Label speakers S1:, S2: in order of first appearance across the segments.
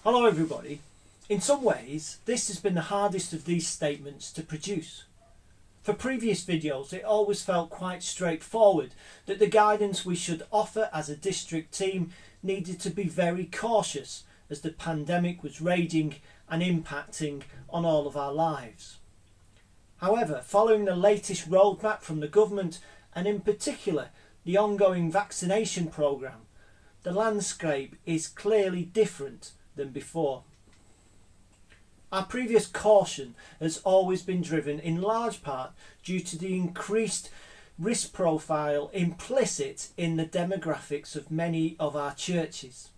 S1: Hello everybody. In some ways, this has been the hardest of these statements to produce. For previous videos, it always felt quite straightforward that the guidance we should offer as a district team needed to be very cautious as the pandemic was raging and impacting on all of our lives. However, following the latest roadmap from the government, and in particular the ongoing vaccination programme, the landscape is clearly different than before. Our previous caution has always been driven in large part due to the increased risk profile implicit in the demographics of many of our churches.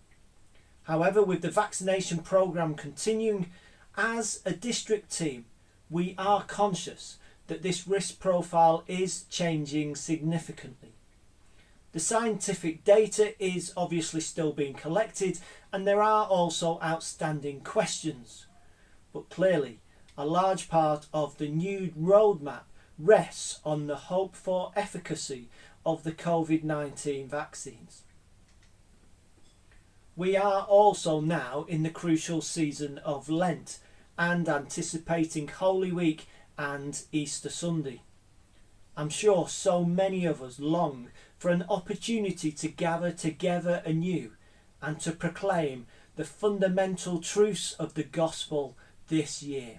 S1: However, with the vaccination programme continuing, as a district team, we are conscious that this risk profile is changing significantly. The scientific data is obviously still being collected, and there are also outstanding questions. But clearly, a large part of the new roadmap rests on the hope for efficacy of the COVID-19 vaccines. We are also now in the crucial season of Lent and anticipating Holy Week and Easter Sunday. I'm sure so many of us long for an opportunity to gather together anew and to proclaim the fundamental truths of the gospel this year.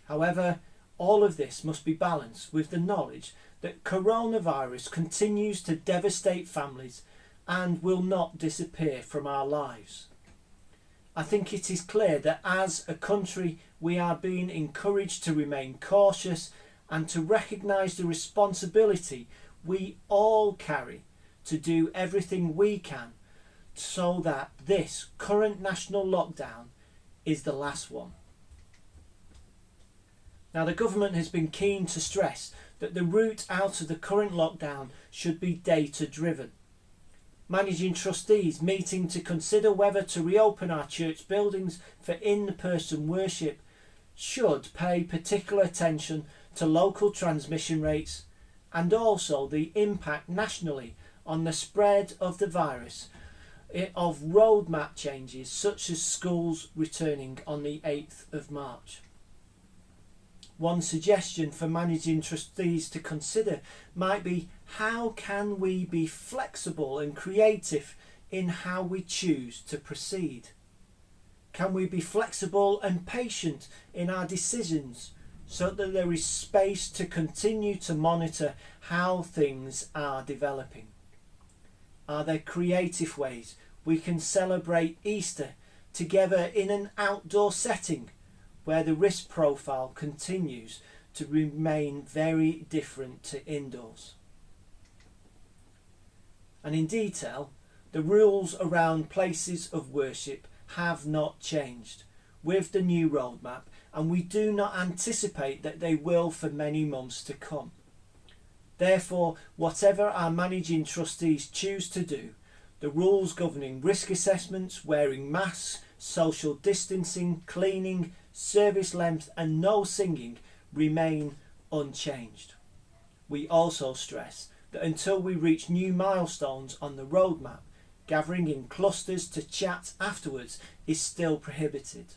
S1: However, all of this must be balanced with the knowledge that coronavirus continues to devastate families and will not disappear from our lives. I think it is clear that as a country we are being encouraged to remain cautious and to recognise the responsibility we all carry to do everything we can so that this current national lockdown is the last one. Now, the government has been keen to stress that the route out of the current lockdown should be data driven. Managing trustees meeting to consider whether to reopen our church buildings for in-person worship should pay particular attention to local transmission rates and also the impact nationally on the spread of the virus of roadmap changes such as schools returning on the 8th of March. One suggestion for managing trustees to consider might be, how can we be flexible and creative in how we choose to proceed? Can we be flexible and patient in our decisions so that there is space to continue to monitor how things are developing? Are there creative ways we can celebrate Easter together in an outdoor setting where the risk profile continues to remain very different to indoors? And in detail, the rules around places of worship have not changed with the new roadmap, and we do not anticipate that they will for many months to come. Therefore, whatever our managing trustees choose to do, the rules governing risk assessments, wearing masks, social distancing, cleaning, service length and no singing remain unchanged. We also stress that until we reach new milestones on the roadmap, gathering in clusters to chat afterwards is still prohibited.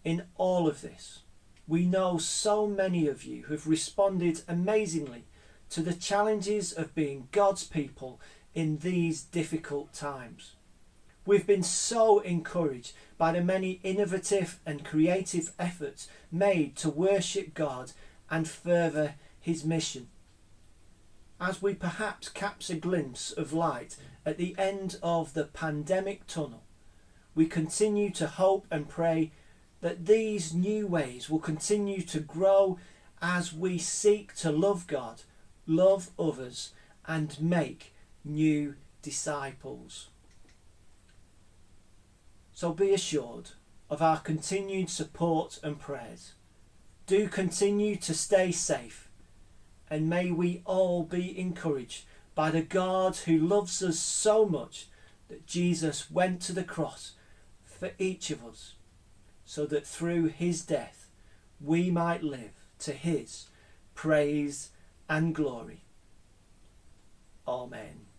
S1: In all of this, we know so many of you have responded amazingly to the challenges of being God's people in these difficult times. We've been so encouraged by the many innovative and creative efforts made to worship God and further his mission. As we perhaps catch a glimpse of light at the end of the pandemic tunnel, we continue to hope and pray that these new ways will continue to grow as we seek to love God, love others, and make new disciples. So be assured of our continued support and prayers. Do continue to stay safe, and may we all be encouraged by the God who loves us so much that Jesus went to the cross for each of us, so that through his death we might live to his praise and glory. Amen.